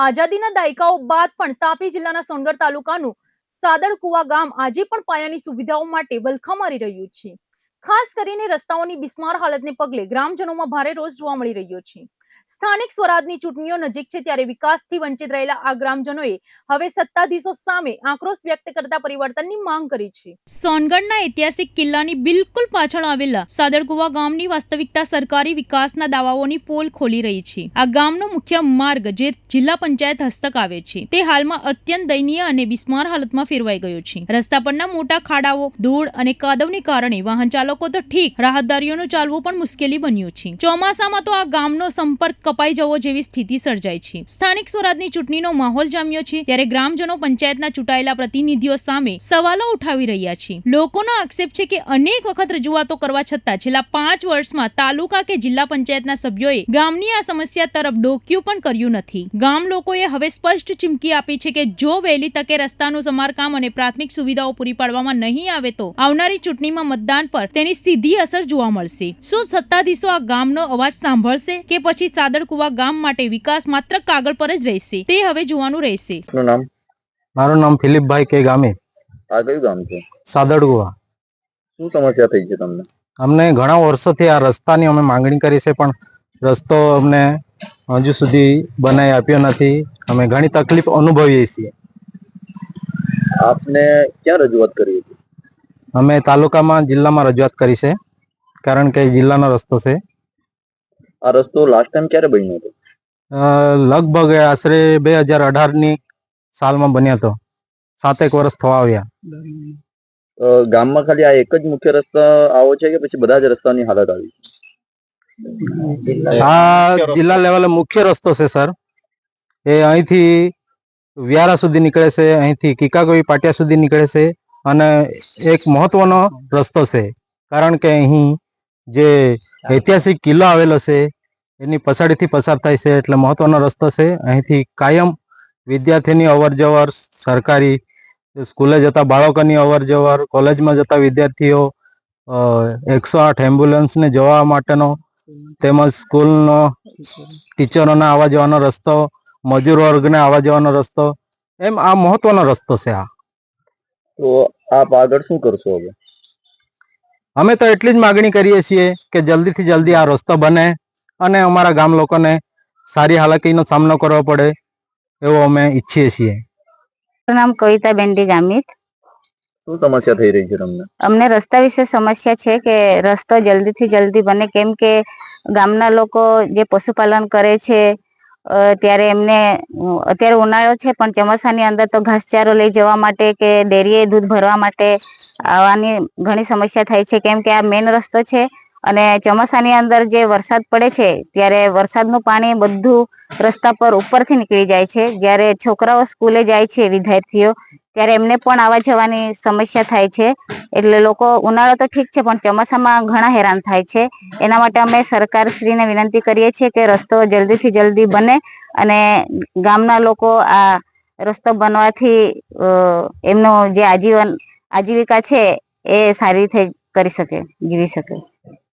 આઝાદીના દાયકાઓ બાદ પણ તાપી જિલ્લાના સોનગઢ તાલુકાનું સાદળકુવા ગામ આજે પણ પાયાની સુવિધાઓ માટે વલખા મારી રહ્યું છે। ખાસ કરીને રસ્તાઓની બિસ્માર હાલતને પગલે ગ્રામજનોમાં ભારે રોષ જોવા મળી રહ્યો છે। સ્થાનિક સ્વરાજની ચૂંટણીઓ નજીક છે ત્યારે વિકાસથી વંચિત રહેલા આ ગ્રામજનોએ હવે સત્તાધીશો સામે આક્રોશ વ્યક્ત કરતા પરિવર્તનની માંગ કરી છે। સોનગઢના ઐતિહાસિક કિલ્લાની બિલકુલ પાછળ આવેલા સાદળકુવા ગામની વાસ્તવિકતા સરકારી વિકાસના દાવાઓની પોલ ખોલી રહી છે। આ ગામનો મુખ્ય માર્ગ જે જિલ્લા પંચાયત હસ્તક આવે છે તે હાલમાં અત્યંત દયનીય અને બિસ્માર હાલતમાં ફેરવાઈ ગયો છે। રસ્તા પરના મોટા ખાડાઓ, ધૂળ અને કાદવને કારણે વાહન ચાલકો તો ઠીક, રાહદારીઓનું ચાલવું પણ મુશ્કેલી બન્યું છે। ચોમાસામાં તો આ ગામનો સંપર્ક કપાઈ જવો જેવી સ્થિતિ સર્જાઈ છે। સ્થાનિક સ્વરાજની ચૂંટણીનો માહોલ જામ્યો છે ત્યારે ગ્રામજનો પંચાયતના ચૂંટાયેલા પ્રતિનિધિઓ સામે સવાલો ઉઠાવી રહ્યા છે। લોકોનો આક્ષેપ છે કે અનેક વખત રજૂઆતો કરવા છતાં છેલ્લા 5 વર્ષમાં તાલુકા કે જિલ્લા પંચાયતના સભ્યોએ ગામની આ સમસ્યા તરફ ડોક્યું પણ કર્યું નથી। ગામ લોકોએ હવે સ્પષ્ટ ચીમકી આપી છે કે જો વહેલી તકે રસ્તાનું સમારકામ અને પ્રાથમિક સુવિધાઓ પૂરી પાડવામાં નહીં આવે તો આવનારી ચૂંટણીમાં મતદાન પર તેની સીધી અસર જોવા મળશે। શું સત્તાધીશો આ ગામનો અવાજ સાંભળશે કે પછી સાદળકુવા ગામ માટે વિકાસ માત્ર કાગળ પર જ રહેશે તે હવે જોવાનું રહેશે। મારું નામ ફિલિપભાઈ કે ગામે। આ કયું ગામ છે? સાદળકુવા। શું સમસ્યા થઈ છે તમને? અમને ઘણા વર્ષોથી આ રસ્તાની અમે માંગણી કરી છે પણ રસ્તો અમને હજુ સુધી બનાવી આપ્યો નથી। અમે ઘણી તકલીફ અનુભવીએ છીએ। આપને ક્યાં રજૂઆત કરી હતી? અમે તાલુકામાં, જિલ્લામાં રજૂઆત કરી છે કારણ કે જિલ્લાનો રસ્તો છે। આ રસ્તો લાસ્ટ ટાઈમ ક્યારે બન્યો હતો? લગભગ આશરે 2018ની સાલમાં બન્યો હતો। 7 એક વર્ષ થવા આવ્યા। ગામમાં ખાલી આ એક જ મુખ્ય રસ્તો આવો છે કે પછી બધા જ રસ્તાની હાલત આવી? આ જિલ્લા લેવલે મુખ્ય રસ્તો છે સર। એ અહીંથી વ્યારા સુધી નીકળે છે, અહીંથી કિકાગોવી પાટિયા સુધી નીકળે છે અને એક મહત્વનો રસ્તો છે કારણ કે અહીં જે ઐતિહાસિક કિલ્લો આવેલો છે એની પછાડીથી પસાર થાય છે એટલે મહત્વનો રસ્તો છે। અહીંથી કાયમ વિદ્યાર્થીની અવર જવર, સરકારી સ્કૂલે જતા બાળકોની અવર જવર, કોલેજમાં જતા વિદ્યાર્થીઓ, 108 એમ્બ્યુલન્સને જવા માટેનો તેમજ સ્કૂલનો ટીચરોને આવવા જવાનો રસ્તો, મજૂર વર્ગને આવવા જવાનો રસ્તો, એમ આ મહત્વનો રસ્તો છે। આ તો આપ આગળ શું કરશો હવે? અમે તો એટલી જ માગણી કરીએ છીએ કે જલ્દીથી જલ્દી આ રસ્તો બને અને અમારા ગામ લોકોને સારી હાલાકીનો સામનો કરવો પડે એવો અમે ઈચ્છીએ છીએ। નામ કવિતાબેન ગામિત। શું સમસ્યા થઈ રહી છે તમને? અમને રસ્તા વિશે સમસ્યા છે કે રસ્તો જલ્દીથી જલ્દી બને, કેમ કે ગામના લોકો જે પશુપાલન કરે છે ત્યારે એમને અત્યારે ઉનાળો છે પણ ચોમાસાની અંદર તો ઘાસચારો લઈ જવા માટે કે ડેરીએ દૂધ ભરવા માટે આવવાની ઘણી સમસ્યા થાય છે, કેમ કે આ મેઇન રસ્તો છે અને ચોમાસાની અંદર જે વરસાદ પડે છે ત્યારે વરસાદનું પાણી બધું રસ્તા પર ઉપરથી નીકળી જાય છે। જ્યારે છોકરાઓ સ્કૂલે જાય છે વિદ્યાર્થીઓ ત્યારે એમને પણ આવવા જવાની સમસ્યા થાય છે। એટલે લોકો ઉનાળો તો ઠીક છે પણ ચોમાસામાં ઘણા હેરાન થાય છે। એના માટે અમે સરકારશ્રીને વિનંતી કરીએ છીએ કે રસ્તો જલ્દીથી જલ્દી બને અને ગામના લોકો આ રસ્તો બનવાથી એમનો જે આજીવિકા છે એ સારી રીતે કરી શકે, જીવી શકે।